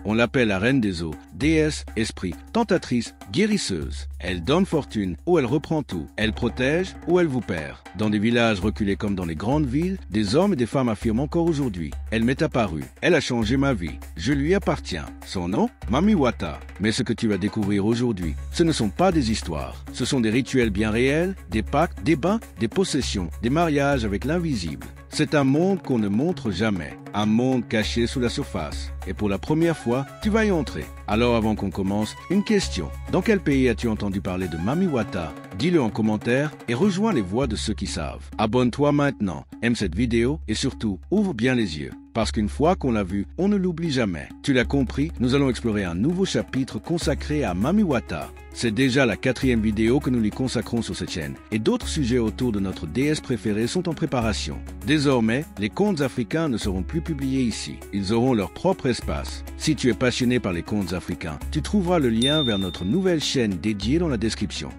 On l'appelle la reine des eaux, déesse, esprit, tentatrice, guérisseuse. Elle donne fortune ou elle reprend tout. Elle protège ou elle vous perd. Dans des villages reculés comme dans les grandes villes, des hommes et des femmes affirment encore aujourd'hui. Elle m'est apparue. Elle a changé ma vie. Je lui appartiens. Son nom? Mami Wata. Mais ce que tu vas découvrir aujourd'hui, ce ne sont pas des histoires. Ce sont des rituels bien réels, des pactes, des bains, des possessions, des mariages avec l'invisible. C'est un monde qu'on ne montre jamais, un monde caché sous la surface. Et pour la première fois, tu vas y entrer. Alors avant qu'on commence, une question. Dans quel pays as-tu entendu parler de Mami Wata? Dis-le en commentaire et rejoins les voix de ceux qui savent. Abonne-toi maintenant, aime cette vidéo et surtout, ouvre bien les yeux. Parce qu'une fois qu'on l'a vu, on ne l'oublie jamais. Tu l'as compris, nous allons explorer un nouveau chapitre consacré à Mami Wata. C'est déjà la 4e vidéo que nous lui consacrons sur cette chaîne, et d'autres sujets autour de notre déesse préférée sont en préparation. Désormais, les contes africains ne seront plus publiés ici. Ils auront leur propre espace. Si tu es passionné par les contes africains, tu trouveras le lien vers notre nouvelle chaîne dédiée dans la description.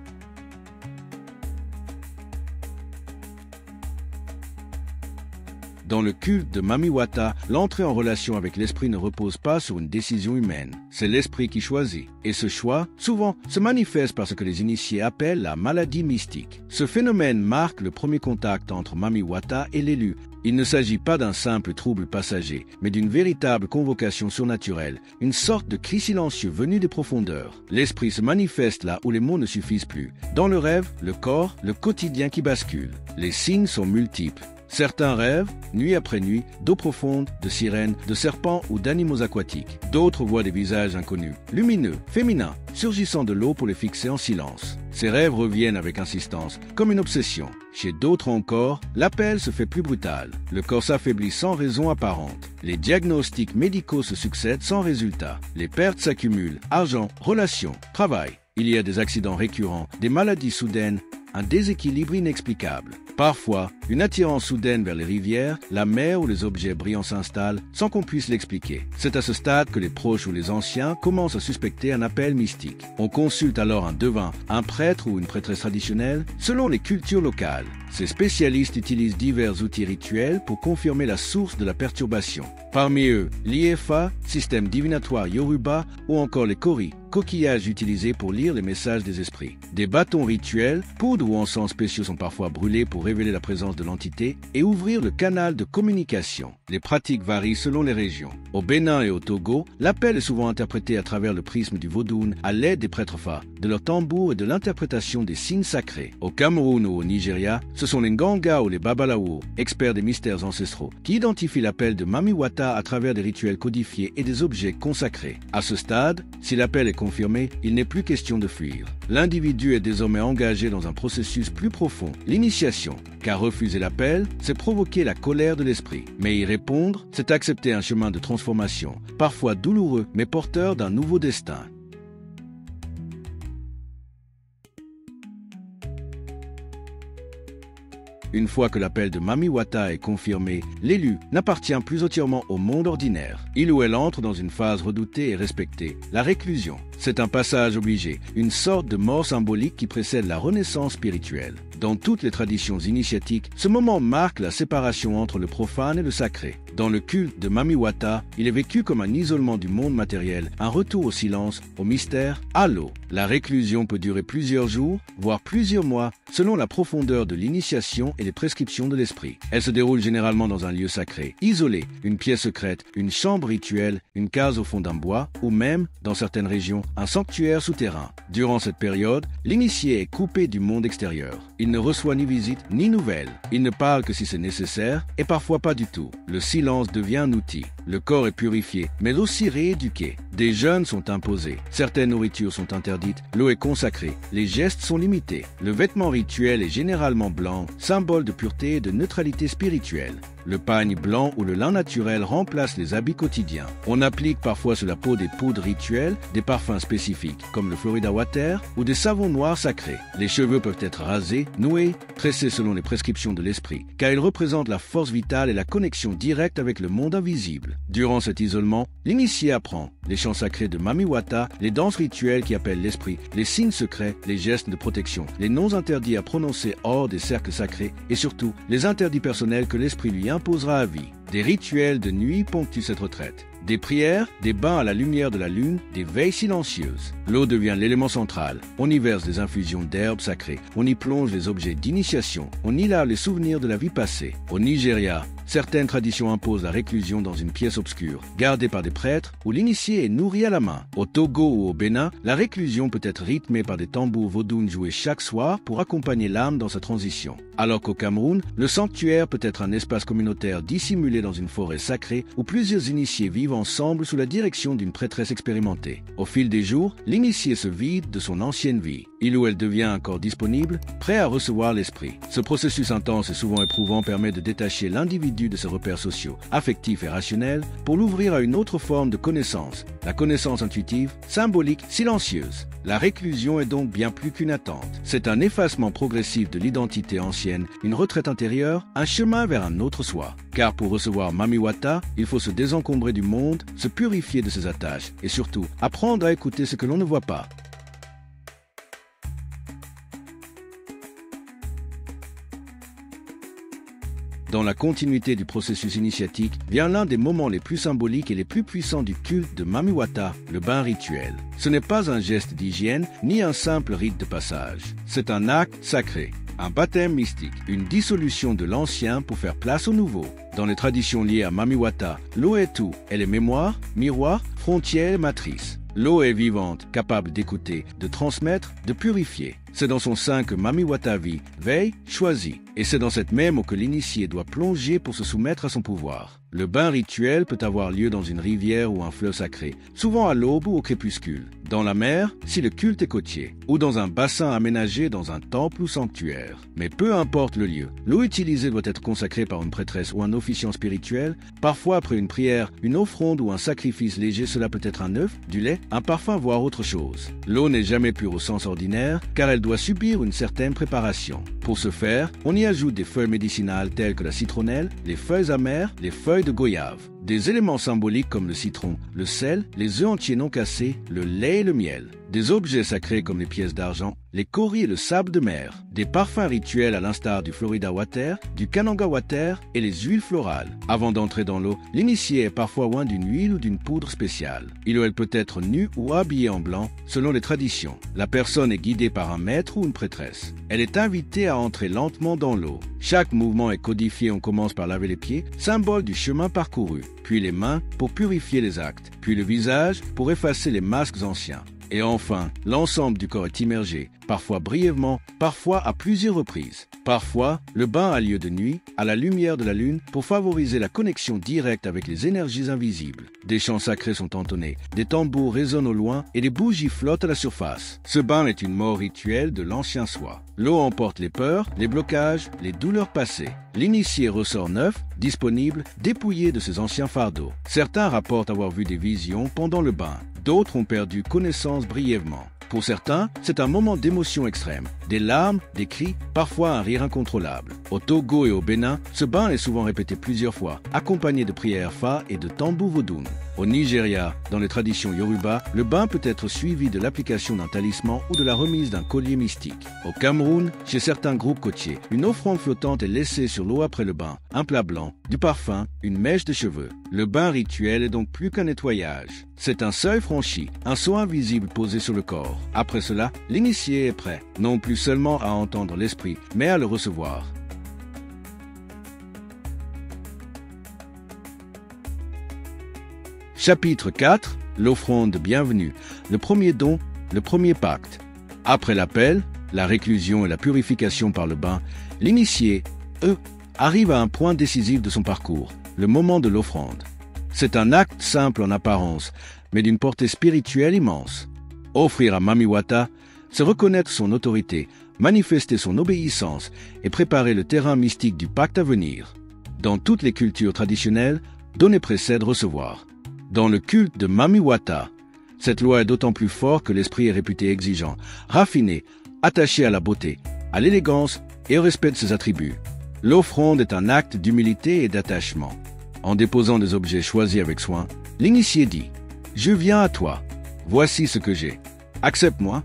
Dans le culte de Mami Wata, l'entrée en relation avec l'esprit ne repose pas sur une décision humaine. C'est l'esprit qui choisit. Et ce choix, souvent, se manifeste par ce que les initiés appellent la maladie mystique. Ce phénomène marque le premier contact entre Mami Wata et l'élu. Il ne s'agit pas d'un simple trouble passager, mais d'une véritable convocation surnaturelle, une sorte de cri silencieux venu des profondeurs. L'esprit se manifeste là où les mots ne suffisent plus. Dans le rêve, le corps, le quotidien qui bascule. Les signes sont multiples. Certains rêvent, nuit après nuit, d'eau profonde, de sirènes, de serpents ou d'animaux aquatiques. D'autres voient des visages inconnus, lumineux, féminins, surgissant de l'eau pour les fixer en silence. Ces rêves reviennent avec insistance, comme une obsession. Chez d'autres encore, l'appel se fait plus brutal. Le corps s'affaiblit sans raison apparente. Les diagnostics médicaux se succèdent sans résultat. Les pertes s'accumulent, argent, relations, travail. Il y a des accidents récurrents, des maladies soudaines, un déséquilibre inexplicable. Parfois, une attirance soudaine vers les rivières, la mer ou les objets brillants s'installe sans qu'on puisse l'expliquer. C'est à ce stade que les proches ou les anciens commencent à suspecter un appel mystique. On consulte alors un devin, un prêtre ou une prêtresse traditionnelle, selon les cultures locales. Ces spécialistes utilisent divers outils rituels pour confirmer la source de la perturbation. Parmi eux, l'IFA, système divinatoire Yoruba, ou encore les Kori, coquillages utilisés pour lire les messages des esprits. Des bâtons rituels, poudre ou encens spéciaux sont parfois brûlés pour révéler la présence de l'entité et ouvrir le canal de communication. Les pratiques varient selon les régions. Au Bénin et au Togo, l'appel est souvent interprété à travers le prisme du Vodun à l'aide des prêtres Fa, de leurs tambours et de l'interprétation des signes sacrés. Au Cameroun ou au Nigeria, ce sont les Nganga ou les Babalawo, experts des mystères ancestraux, qui identifient l'appel de Mami Wata à travers des rituels codifiés et des objets consacrés. À ce stade, si l'appel est confirmé, il n'est plus question de fuir. L'individu est désormais engagé dans un processus plus profond, l'initiation. Car refuser l'appel, c'est provoquer la colère de l'esprit. Mais y répondre, c'est accepter un chemin de transformation, parfois douloureux, mais porteur d'un nouveau destin. Une fois que l'appel de Mami Wata est confirmé, l'élu n'appartient plus entièrement au monde ordinaire. Il ou elle entre dans une phase redoutée et respectée, la réclusion. C'est un passage obligé, une sorte de mort symbolique qui précède la renaissance spirituelle. Dans toutes les traditions initiatiques, ce moment marque la séparation entre le profane et le sacré. Dans le culte de Mami Wata, il est vécu comme un isolement du monde matériel, un retour au silence, au mystère, à l'eau. La réclusion peut durer plusieurs jours, voire plusieurs mois, selon la profondeur de l'initiation et les prescriptions de l'esprit. Elle se déroule généralement dans un lieu sacré, isolé, une pièce secrète, une chambre rituelle, une case au fond d'un bois, ou même, dans certaines régions, un sanctuaire souterrain. Durant cette période, l'initié est coupé du monde extérieur. Il ne reçoit ni visite ni nouvelles. Il ne parle que si c'est nécessaire et parfois pas du tout. Le silence devient un outil. Le corps est purifié, mais aussi rééduqué. Des jeûnes sont imposés. Certaines nourritures sont interdites. L'eau est consacrée. Les gestes sont limités. Le vêtement rituel est généralement blanc, symbole de pureté et de neutralité spirituelle. Le pagne blanc ou le lin naturel remplace les habits quotidiens. On applique parfois sur la peau des poudres rituelles, des parfums spécifiques, comme le Florida Water ou des savons noirs sacrés. Les cheveux peuvent être rasés, noués, tressés selon les prescriptions de l'esprit, car ils représentent la force vitale et la connexion directe avec le monde invisible. Durant cet isolement, l'initié apprend les chants sacrés de Mami Wata, les danses rituelles qui appellent l'esprit, les signes secrets, les gestes de protection, les noms interdits à prononcer hors des cercles sacrés et surtout les interdits personnels que l'esprit lui imposera à vie. Des rituels de nuit ponctuent cette retraite. Des prières, des bains à la lumière de la lune, des veilles silencieuses. L'eau devient l'élément central. On y verse des infusions d'herbes sacrées. On y plonge les objets d'initiation. On y lave les souvenirs de la vie passée. Au Nigeria, certaines traditions imposent la réclusion dans une pièce obscure, gardée par des prêtres, où l'initié est nourri à la main. Au Togo ou au Bénin, la réclusion peut être rythmée par des tambours vodounes joués chaque soir pour accompagner l'âme dans sa transition. Alors qu'au Cameroun, le sanctuaire peut être un espace communautaire dissimulé dans une forêt sacrée où plusieurs initiés vivent ensemble sous la direction d'une prêtresse expérimentée. Au fil des jours, l'initié se vide de son ancienne vie. Il ou elle devient un corps disponible, prêt à recevoir l'esprit. Ce processus intense et souvent éprouvant permet de détacher l'individu de ses repères sociaux, affectifs et rationnels pour l'ouvrir à une autre forme de connaissance, la connaissance intuitive, symbolique, silencieuse. La réclusion est donc bien plus qu'une attente. C'est un effacement progressif de l'identité ancienne, une retraite intérieure, un chemin vers un autre soi. Car pour recevoir Mami Wata, il faut se désencombrer du monde, se purifier de ses attaches et surtout apprendre à écouter ce que l'on ne voit pas. Dans la continuité du processus initiatique vient l'un des moments les plus symboliques et les plus puissants du culte de Mami Wata, le bain rituel. Ce n'est pas un geste d'hygiène ni un simple rite de passage. C'est un acte sacré, un baptême mystique, une dissolution de l'ancien pour faire place au nouveau. Dans les traditions liées à Mami Wata, l'eau est tout. Elle est mémoire, miroir, frontière et matrice. L'eau est vivante, capable d'écouter, de transmettre, de purifier. C'est dans son sein que Mami Wata vit, veille, choisit. Et c'est dans cette même eau que l'initié doit plonger pour se soumettre à son pouvoir. Le bain rituel peut avoir lieu dans une rivière ou un fleuve sacré, souvent à l'aube ou au crépuscule. Dans la mer, si le culte est côtier, ou dans un bassin aménagé dans un temple ou sanctuaire. Mais peu importe le lieu, l'eau utilisée doit être consacrée par une prêtresse ou un officiant spirituel. Parfois après une prière, une offrande ou un sacrifice léger, cela peut être un œuf, du lait, un parfum, voire autre chose. L'eau n'est jamais pure au sens ordinaire, car elle doit subir une certaine préparation. Pour ce faire, on y ajoute des feuilles médicinales telles que la citronnelle, les feuilles amères, les feuilles de goyave. Des éléments symboliques comme le citron, le sel, les œufs entiers non cassés, le lait et le miel. Des objets sacrés comme les pièces d'argent, les kauris et le sable de mer. Des parfums rituels à l'instar du Florida Water, du Kananga Water et les huiles florales. Avant d'entrer dans l'eau, l'initié est parfois oint d'une huile ou d'une poudre spéciale. Il ou elle peut être nu ou habillé en blanc, selon les traditions. La personne est guidée par un maître ou une prêtresse. Elle est invitée à entrer lentement dans l'eau. Chaque mouvement est codifié, on commence par laver les pieds, symbole du chemin parcouru, puis les mains pour purifier les actes, puis le visage pour effacer les masques anciens. Et enfin, l'ensemble du corps est immergé, parfois brièvement, parfois à plusieurs reprises. Parfois, le bain a lieu de nuit, à la lumière de la lune, pour favoriser la connexion directe avec les énergies invisibles. Des chants sacrés sont entonnés, des tambours résonnent au loin et des bougies flottent à la surface. Ce bain est une mort rituelle de l'ancien soi. L'eau emporte les peurs, les blocages, les douleurs passées. L'initié ressort neuf, disponible, dépouillé de ses anciens fardeaux. Certains rapportent avoir vu des visions pendant le bain. D'autres ont perdu connaissance brièvement. Pour certains, c'est un moment d'émotion extrême. Des larmes, des cris, parfois un rire incontrôlable. Au Togo et au Bénin, ce bain est souvent répété plusieurs fois, accompagné de prières fa et de tambours vodounes. Au Nigeria, dans les traditions Yoruba, le bain peut être suivi de l'application d'un talisman ou de la remise d'un collier mystique. Au Cameroun, chez certains groupes côtiers, une offrande flottante est laissée sur l'eau après le bain, un plat blanc, du parfum, une mèche de cheveux. Le bain rituel est donc plus qu'un nettoyage. C'est un seuil franchi, un sceau invisible posé sur le corps. Après cela, l'initié est prêt, non plus seulement à entendre l'esprit, mais à le recevoir. Chapitre 4. L'offrande de bienvenue. Le premier don, le premier pacte. Après l'appel, la réclusion et la purification par le bain, l'initié, arrive à un point décisif de son parcours, le moment de l'offrande. C'est un acte simple en apparence, mais d'une portée spirituelle immense. Offrir à Mami Wata, c'est reconnaître son autorité, manifester son obéissance et préparer le terrain mystique du pacte à venir. Dans toutes les cultures traditionnelles, donner précède recevoir. Dans le culte de Mami Wata, cette loi est d'autant plus forte que l'esprit est réputé exigeant, raffiné, attaché à la beauté, à l'élégance et au respect de ses attributs. L'offrande est un acte d'humilité et d'attachement. En déposant des objets choisis avec soin, l'initié dit « Je viens à toi, voici ce que j'ai, accepte-moi ».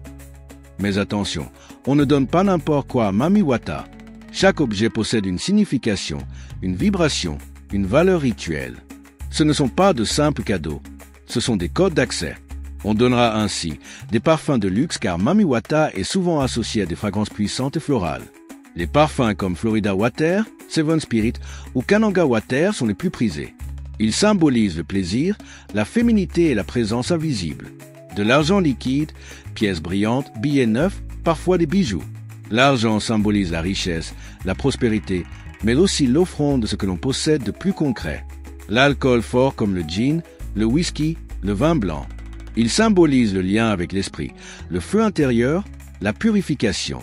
Mais attention, on ne donne pas n'importe quoi à Mami Wata. Chaque objet possède une signification, une vibration, une valeur rituelle. Ce ne sont pas de simples cadeaux, ce sont des codes d'accès. On donnera ainsi des parfums de luxe car Mami Wata est souvent associé à des fragrances puissantes et florales. Les parfums comme Florida Water, Seven Spirit ou Kananga Water sont les plus prisés. Ils symbolisent le plaisir, la féminité et la présence invisible. De l'argent liquide, pièces brillantes, billets neufs, parfois des bijoux. L'argent symbolise la richesse, la prospérité, mais aussi l'offrande de ce que l'on possède de plus concret. L'alcool fort comme le gin, le whisky, le vin blanc. Il symbolise le lien avec l'esprit, le feu intérieur, la purification.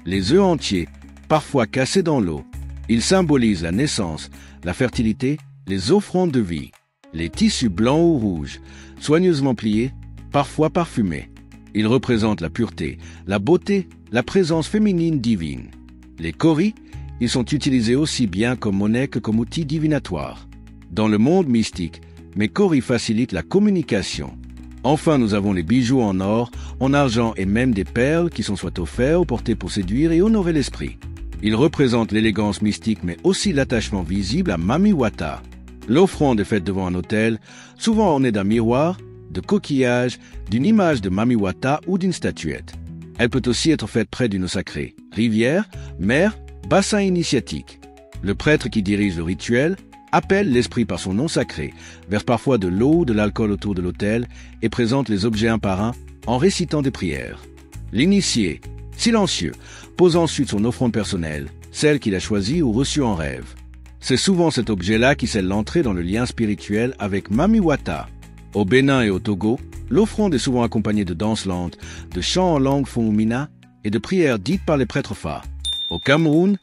Les œufs entiers, parfois cassés dans l'eau. Il symbolise la naissance, la fertilité, les offrandes de vie. Les tissus blancs ou rouges, soigneusement pliés, parfois parfumés. Ils représentent la pureté, la beauté, la présence féminine divine. Les kauris, ils sont utilisés aussi bien comme monnaie que comme outil divinatoire. Dans le monde mystique, mes kauris facilitent la communication. Enfin, nous avons les bijoux en or, en argent et même des perles qui sont soit offerts ou portés pour séduire et honorer l'esprit. Ils représentent l'élégance mystique mais aussi l'attachement visible à Mami Wata. L'offrande est faite devant un autel, souvent orné d'un miroir, de coquillages, d'une image de Mami Wata ou d'une statuette. Elle peut aussi être faite près d'une eau sacrée, rivière, mer, bassin initiatique. Le prêtre qui dirige le rituel appelle l'esprit par son nom sacré, verse parfois de l'eau ou de l'alcool autour de l'autel et présente les objets un par un en récitant des prières. L'initié, silencieux, pose ensuite son offrande personnelle, celle qu'il a choisie ou reçue en rêve. C'est souvent cet objet-là qui scelle l'entrée dans le lien spirituel avec Mami Wata. Au Bénin et au Togo, l'offrande est souvent accompagnée de danses lentes, de chants en langue fumina et de prières dites par les prêtres Fa. Au Cameroun,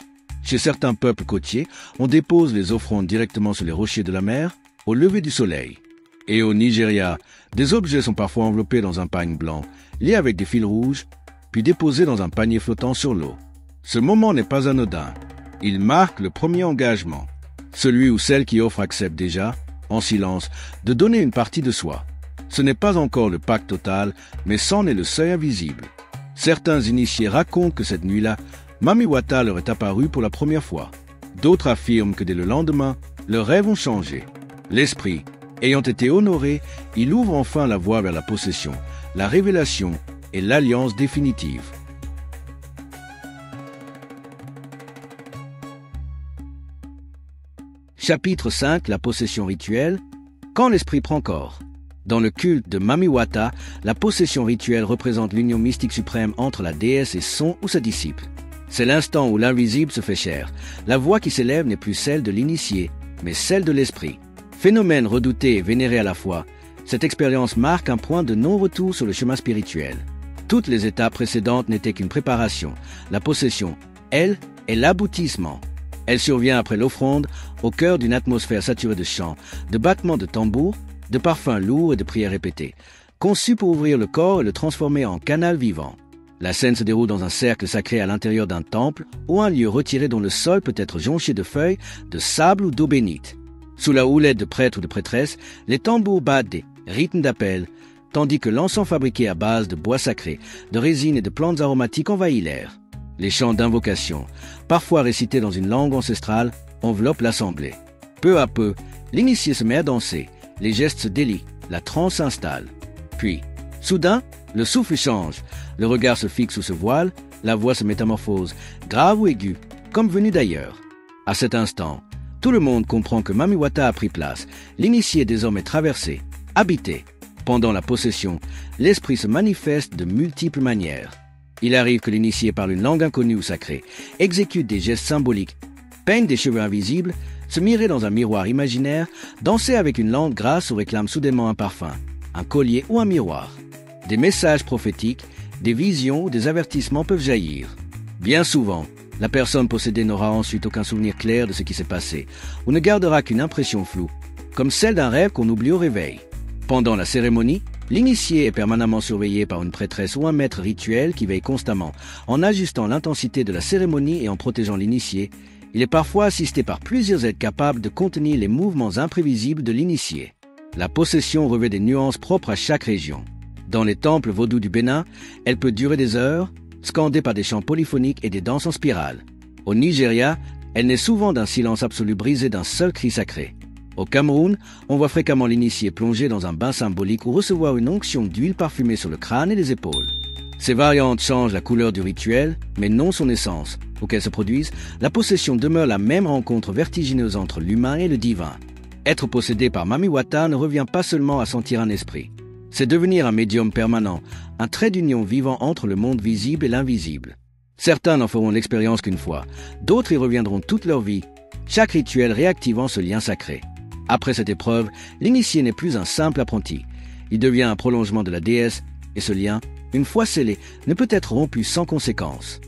chez certains peuples côtiers, on dépose les offrandes directement sur les rochers de la mer, au lever du soleil. Et au Nigeria, des objets sont parfois enveloppés dans un pagne blanc, liés avec des fils rouges, puis déposés dans un panier flottant sur l'eau. Ce moment n'est pas anodin. Il marque le premier engagement. Celui ou celle qui offre accepte déjà, en silence, de donner une partie de soi. Ce n'est pas encore le pacte total, mais c'en est le seuil invisible. Certains initiés racontent que cette nuit-là, Mami Wata leur est apparue pour la première fois. D'autres affirment que dès le lendemain, leurs rêves ont changé. L'esprit, ayant été honoré, il ouvre enfin la voie vers la possession, la révélation et l'alliance définitive. Chapitre 5. La possession rituelle. Quand l'esprit prend corps. Dans le culte de Mami Wata, la possession rituelle représente l'union mystique suprême entre la déesse et son ou sa disciple. C'est l'instant où l'invisible se fait chair. La voix qui s'élève n'est plus celle de l'initié, mais celle de l'esprit. Phénomène redouté et vénéré à la fois, cette expérience marque un point de non-retour sur le chemin spirituel. Toutes les étapes précédentes n'étaient qu'une préparation. La possession, elle, est l'aboutissement. Elle survient après l'offrande, au cœur d'une atmosphère saturée de chants, de battements de tambours, de parfums lourds et de prières répétées, conçue pour ouvrir le corps et le transformer en canal vivant. La scène se déroule dans un cercle sacré à l'intérieur d'un temple ou un lieu retiré dont le sol peut être jonché de feuilles, de sable ou d'eau bénite. Sous la houlette de prêtres ou de prêtresses, les tambours battent des rythmes d'appel, tandis que l'encens fabriqué à base de bois sacré, de résine et de plantes aromatiques envahit l'air. Les chants d'invocation, parfois récités dans une langue ancestrale, enveloppent l'assemblée. Peu à peu, l'initié se met à danser, les gestes se délient, la transe s'installe. Puis, soudain, le souffle change, le regard se fixe ou se voile, la voix se métamorphose, grave ou aiguë, comme venue d'ailleurs. À cet instant, tout le monde comprend que Mami Wata a pris place, l'initié est désormais traversé, habité. Pendant la possession, l'esprit se manifeste de multiples manières. Il arrive que l'initié parle une langue inconnue ou sacrée, exécute des gestes symboliques, peigne des cheveux invisibles, se mirer dans un miroir imaginaire, danser avec une langue grasse ou réclame soudainement un parfum, un collier ou un miroir. Des messages prophétiques, des visions ou des avertissements peuvent jaillir. Bien souvent, la personne possédée n'aura ensuite aucun souvenir clair de ce qui s'est passé, ou ne gardera qu'une impression floue, comme celle d'un rêve qu'on oublie au réveil. Pendant la cérémonie, l'initié est permanemment surveillé par une prêtresse ou un maître rituel qui veille constamment, en ajustant l'intensité de la cérémonie et en protégeant l'initié. Il est parfois assisté par plusieurs aides capables de contenir les mouvements imprévisibles de l'initié. La possession revêt des nuances propres à chaque région. Dans les temples vaudous du Bénin, elle peut durer des heures, scandée par des chants polyphoniques et des danses en spirale. Au Nigeria, elle naît souvent d'un silence absolu brisé d'un seul cri sacré. Au Cameroun, on voit fréquemment l'initié plonger dans un bain symbolique ou recevoir une onction d'huile parfumée sur le crâne et les épaules. Ces variantes changent la couleur du rituel, mais non son essence. Pour qu'elles se produisent, la possession demeure la même rencontre vertigineuse entre l'humain et le divin. Être possédé par Mami Wata ne revient pas seulement à sentir un esprit. C'est devenir un médium permanent, un trait d'union vivant entre le monde visible et l'invisible. Certains n'en feront l'expérience qu'une fois, d'autres y reviendront toute leur vie, chaque rituel réactivant ce lien sacré. Après cette épreuve, l'initié n'est plus un simple apprenti. Il devient un prolongement de la déesse, et ce lien, une fois scellé, ne peut être rompu sans conséquence.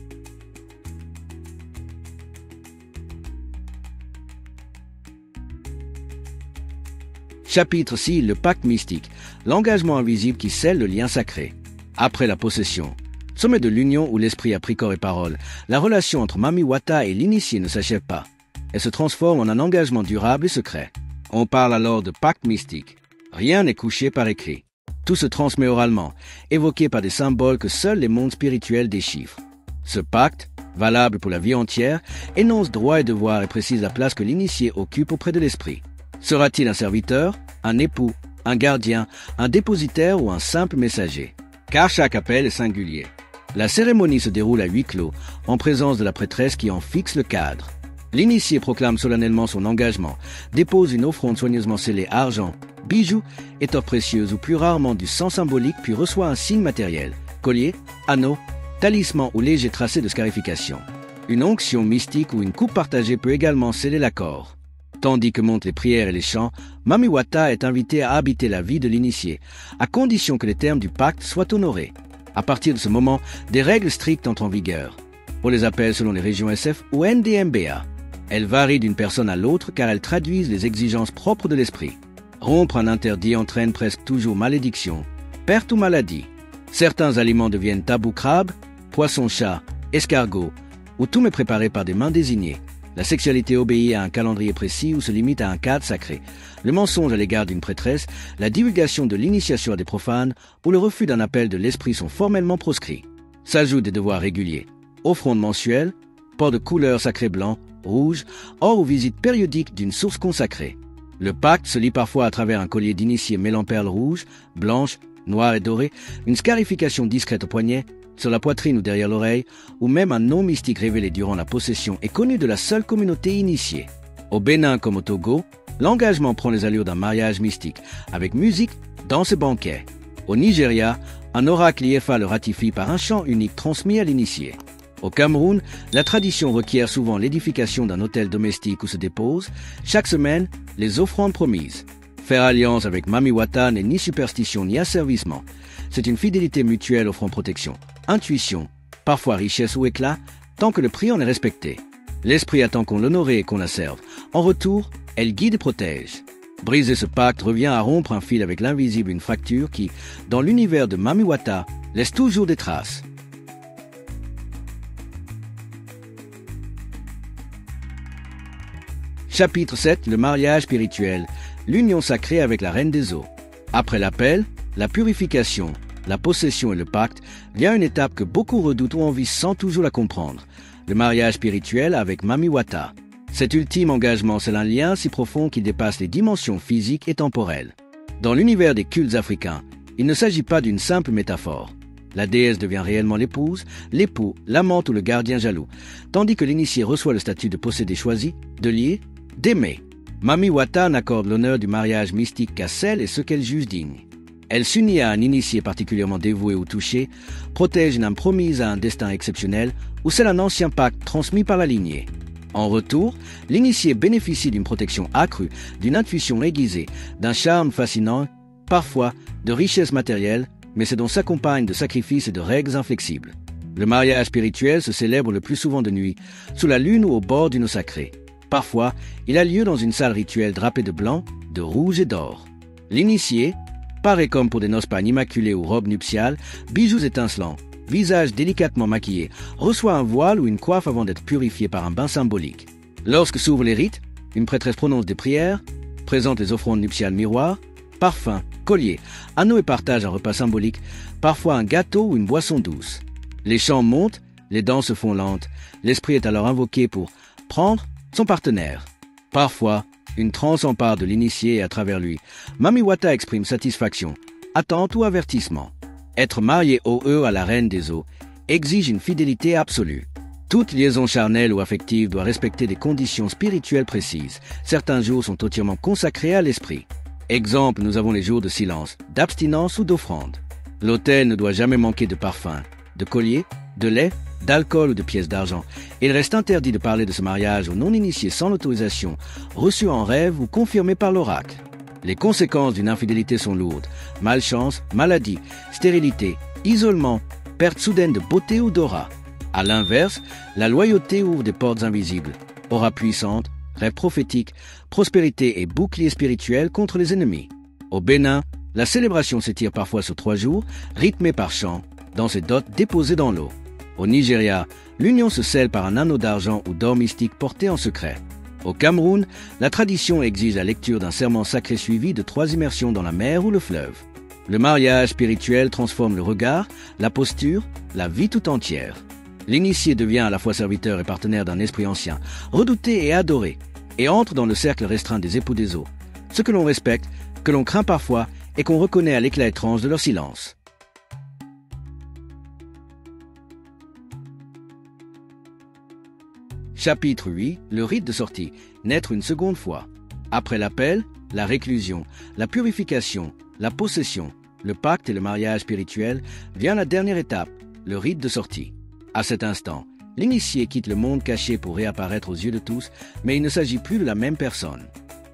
Chapitre 6, le pacte mystique, l'engagement invisible qui scelle le lien sacré. Après la possession, sommet de l'union où l'esprit a pris corps et parole, la relation entre Mami Wata et l'initié ne s'achève pas. Elle se transforme en un engagement durable et secret. On parle alors de pacte mystique. Rien n'est couché par écrit. Tout se transmet oralement, évoqué par des symboles que seuls les mondes spirituels déchiffrent. Ce pacte, valable pour la vie entière, énonce droits et devoirs et précise la place que l'initié occupe auprès de l'esprit. Sera-t-il un serviteur, un époux, un gardien, un dépositaire ou un simple messager? Car chaque appel est singulier. La cérémonie se déroule à huis clos, en présence de la prêtresse qui en fixe le cadre. L'initié proclame solennellement son engagement, dépose une offrande soigneusement scellée argent, bijoux, étoffes précieuses ou plus rarement du sang symbolique, puis reçoit un signe matériel, collier, anneau, talisman ou léger tracé de scarification. Une onction mystique ou une coupe partagée peut également sceller l'accord. Tandis que montent les prières et les chants, Mami Wata est invitée à habiter la vie de l'initié, à condition que les termes du pacte soient honorés. À partir de ce moment, des règles strictes entrent en vigueur. On les appelle selon les régions SF ou NDMBA. Elles varient d'une personne à l'autre car elles traduisent les exigences propres de l'esprit. Rompre un interdit entraîne presque toujours malédiction, perte ou maladie. Certains aliments deviennent tabou: crabe, poisson-chat, escargot, ou tout est préparé par des mains désignées. La sexualité obéit à un calendrier précis ou se limite à un cadre sacré. Le mensonge à l'égard d'une prêtresse, la divulgation de l'initiation à des profanes ou le refus d'un appel de l'esprit sont formellement proscrits. S'ajoutent des devoirs réguliers. Offrandes mensuelles, port de couleur sacrée blanc, rouge, or ou visite périodique d'une source consacrée. Le pacte se lit parfois à travers un collier d'initié mêlant perles rouges, blanches, noires et dorées, une scarification discrète au poignet, sur la poitrine ou derrière l'oreille, ou même un nom mystique révélé durant la possession et connu de la seule communauté initiée. Au Bénin comme au Togo, l'engagement prend les allures d'un mariage mystique, avec musique, danse et banquet. Au Nigeria, un oracle IFA le ratifie par un chant unique transmis à l'initié. Au Cameroun, la tradition requiert souvent l'édification d'un autel domestique où se déposent, chaque semaine, les offrandes promises. Faire alliance avec Mami Wata n'est ni superstition ni asservissement. C'est une fidélité mutuelle offrant protection, intuition, parfois richesse ou éclat, tant que le prix en est respecté. L'esprit attend qu'on l'honore et qu'on la serve. En retour, elle guide et protège. Briser ce pacte revient à rompre un fil avec l'invisible, une fracture qui, dans l'univers de Mami Wata, laisse toujours des traces. Chapitre 7, le mariage spirituel, l'union sacrée avec la reine des eaux. Après l'appel, la purification, la possession et le pacte, vient une étape que beaucoup redoutent ou envient sans toujours la comprendre. Le mariage spirituel avec Mami Wata. Cet ultime engagement, c'est un lien si profond qu'il dépasse les dimensions physiques et temporelles. Dans l'univers des cultes africains, il ne s'agit pas d'une simple métaphore. La déesse devient réellement l'épouse, l'époux, l'amante ou le gardien jaloux, tandis que l'initié reçoit le statut de possédé choisi, de lié, d'aimer. Mami Wata n'accorde l'honneur du mariage mystique qu'à celle et ceux qu'elle juge dignes. Elle s'unit à un initié particulièrement dévoué ou touché, protège une âme promise à un destin exceptionnel ou scelle un ancien pacte transmis par la lignée. En retour, l'initié bénéficie d'une protection accrue, d'une intuition aiguisée, d'un charme fascinant, parfois de richesses matérielles, mais c'est dont s'accompagne de sacrifices et de règles inflexibles. Le mariage spirituel se célèbre le plus souvent de nuit, sous la lune ou au bord d'une eau sacrée. Parfois, il a lieu dans une salle rituelle drapée de blanc, de rouge et d'or. L'initié, paré comme pour des noces pagnes immaculées ou robes nuptiales, bijoux étincelants, visage délicatement maquillé, reçoit un voile ou une coiffe avant d'être purifié par un bain symbolique. Lorsque s'ouvrent les rites, une prêtresse prononce des prières, présente les offrandes nuptiales miroirs, parfums, colliers, anneaux et partage un repas symbolique, parfois un gâteau ou une boisson douce. Les chants montent, les danses se font lentes, l'esprit est alors invoqué pour prendre son partenaire. Parfois, Une transe s'empare de l'initié et à travers lui, Mami Wata exprime satisfaction, attente ou avertissement. Être marié au à la reine des eaux exige une fidélité absolue. Toute liaison charnelle ou affective doit respecter des conditions spirituelles précises. Certains jours sont entièrement consacrés à l'esprit. Exemple, nous avons les jours de silence, d'abstinence ou d'offrande. L'autel ne doit jamais manquer de parfum, de collier, de lait, d'alcool ou de pièces d'argent. Il reste interdit de parler de ce mariage aux non-initiés sans l'autorisation, reçue en rêve ou confirmée par l'oracle. Les conséquences d'une infidélité sont lourdes. Malchance, maladie, stérilité, isolement, perte soudaine de beauté ou d'aura. À l'inverse, la loyauté ouvre des portes invisibles. Aura puissante, rêve prophétique, prospérité et bouclier spirituel contre les ennemis. Au Bénin, la célébration s'étire parfois sur 3 jours, rythmée par chants, dans ses dots déposées dans l'eau. Au Nigeria, l'union se scelle par un anneau d'argent ou d'or mystique porté en secret. Au Cameroun, la tradition exige la lecture d'un serment sacré suivi de 3 immersions dans la mer ou le fleuve. Le mariage spirituel transforme le regard, la posture, la vie tout entière. L'initié devient à la fois serviteur et partenaire d'un esprit ancien, redouté et adoré, et entre dans le cercle restreint des époux des eaux. Ce que l'on respecte, que l'on craint parfois, et qu'on reconnaît à l'éclat étrange de leur silence. Chapitre 8. Le rite de sortie. Naître une seconde fois. Après l'appel, la réclusion, la purification, la possession, le pacte et le mariage spirituel, vient la dernière étape, le rite de sortie. À cet instant, l'initié quitte le monde caché pour réapparaître aux yeux de tous, mais il ne s'agit plus de la même personne.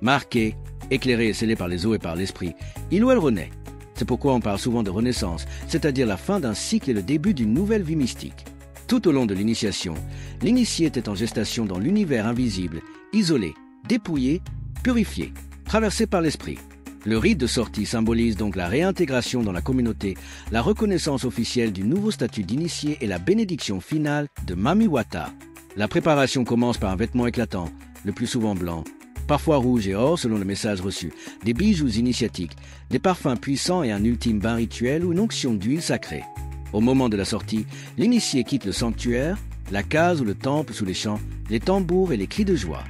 Marqué, éclairé et scellé par les eaux et par l'esprit, il ou elle renaît. C'est pourquoi on parle souvent de renaissance, c'est-à-dire la fin d'un cycle et le début d'une nouvelle vie mystique. Tout au long de l'initiation, l'initié était en gestation dans l'univers invisible, isolé, dépouillé, purifié, traversé par l'esprit. Le rite de sortie symbolise donc la réintégration dans la communauté, la reconnaissance officielle du nouveau statut d'initié et la bénédiction finale de Mami Wata. La préparation commence par un vêtement éclatant, le plus souvent blanc, parfois rouge et or selon le message reçu, des bijoux initiatiques, des parfums puissants et un ultime bain rituel ou une onction d'huile sacrée. Au moment de la sortie, l'initié quitte le sanctuaire, la case ou le temple sous les chants, les tambours et les cris de joie.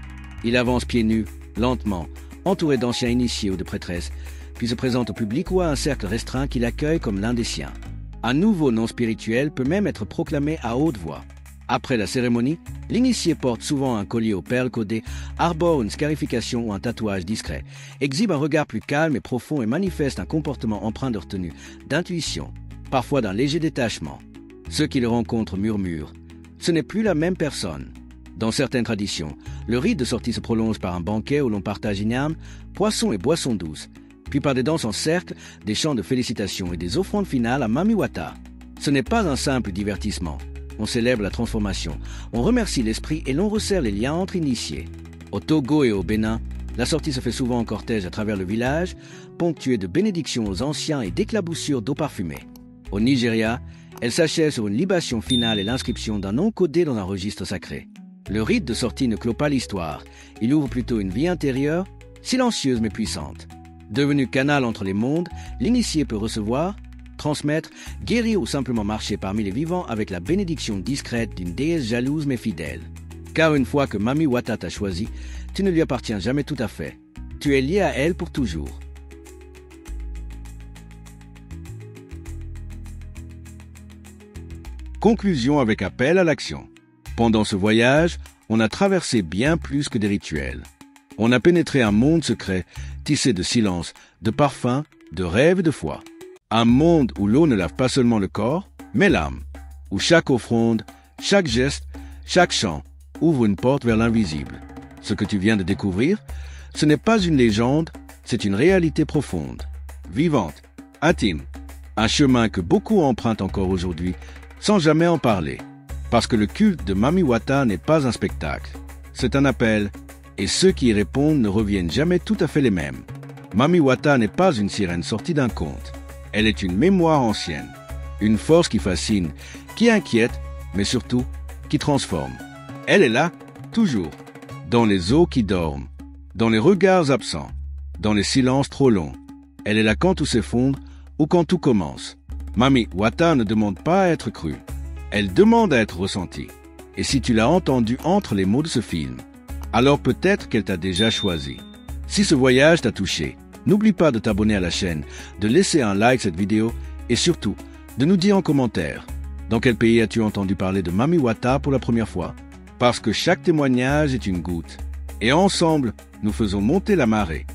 Il avance pieds nus, lentement, entouré d'anciens initiés ou de prêtresses, puis se présente au public ou à un cercle restreint qui l'accueille comme l'un des siens. Un nouveau nom spirituel peut même être proclamé à haute voix. Après la cérémonie, l'initié porte souvent un collier aux perles codées, arbore une scarification ou un tatouage discret, exhibe un regard plus calme et profond et manifeste un comportement empreint de retenue, d'intuition, parfois d'un léger détachement. Ceux qui le rencontrent murmurent « Ce n'est plus la même personne ». Dans certaines traditions, le rite de sortie se prolonge par un banquet où l'on partage igname, poissons et boissons douces, puis par des danses en cercle, des chants de félicitations et des offrandes finales à Mami Wata. Ce n'est pas un simple divertissement. On célèbre la transformation, on remercie l'esprit et l'on resserre les liens entre initiés. Au Togo et au Bénin, la sortie se fait souvent en cortège à travers le village, ponctuée de bénédictions aux anciens et d'éclaboussures d'eau parfumée. Au Nigeria, elle s'achève sur une libation finale et l'inscription d'un nom codé dans un registre sacré. Le rite de sortie ne clôt pas l'histoire, il ouvre plutôt une vie intérieure, silencieuse mais puissante. Devenu canal entre les mondes, l'initié peut recevoir, transmettre, guérir ou simplement marcher parmi les vivants avec la bénédiction discrète d'une déesse jalouse mais fidèle. Car une fois que Mami Wata t'a choisi, tu ne lui appartiens jamais tout à fait. Tu es lié à elle pour toujours. Conclusion avec appel à l'action. Pendant ce voyage, on a traversé bien plus que des rituels. On a pénétré un monde secret, tissé de silence, de parfums, de rêves et de foi. Un monde où l'eau ne lave pas seulement le corps, mais l'âme. Où chaque offrande, chaque geste, chaque chant ouvre une porte vers l'invisible. Ce que tu viens de découvrir, ce n'est pas une légende, c'est une réalité profonde, vivante, intime. Un chemin que beaucoup empruntent encore aujourd'hui, sans jamais en parler. Parce que le culte de Mami Wata n'est pas un spectacle. C'est un appel, et ceux qui y répondent ne reviennent jamais tout à fait les mêmes. Mami Wata n'est pas une sirène sortie d'un conte. Elle est une mémoire ancienne, une force qui fascine, qui inquiète, mais surtout qui transforme. Elle est là, toujours, dans les eaux qui dorment, dans les regards absents, dans les silences trop longs. Elle est là quand tout s'effondre ou quand tout commence. Mami Wata ne demande pas à être crue. Elle demande à être ressentie. Et si tu l'as entendue entre les mots de ce film, alors peut-être qu'elle t'a déjà choisi. Si ce voyage t'a touché, n'oublie pas de t'abonner à la chaîne, de laisser un like à cette vidéo et surtout, de nous dire en commentaire dans quel pays as-tu entendu parler de Mami Wata pour la première fois. Parce que chaque témoignage est une goutte. Et ensemble, nous faisons monter la marée.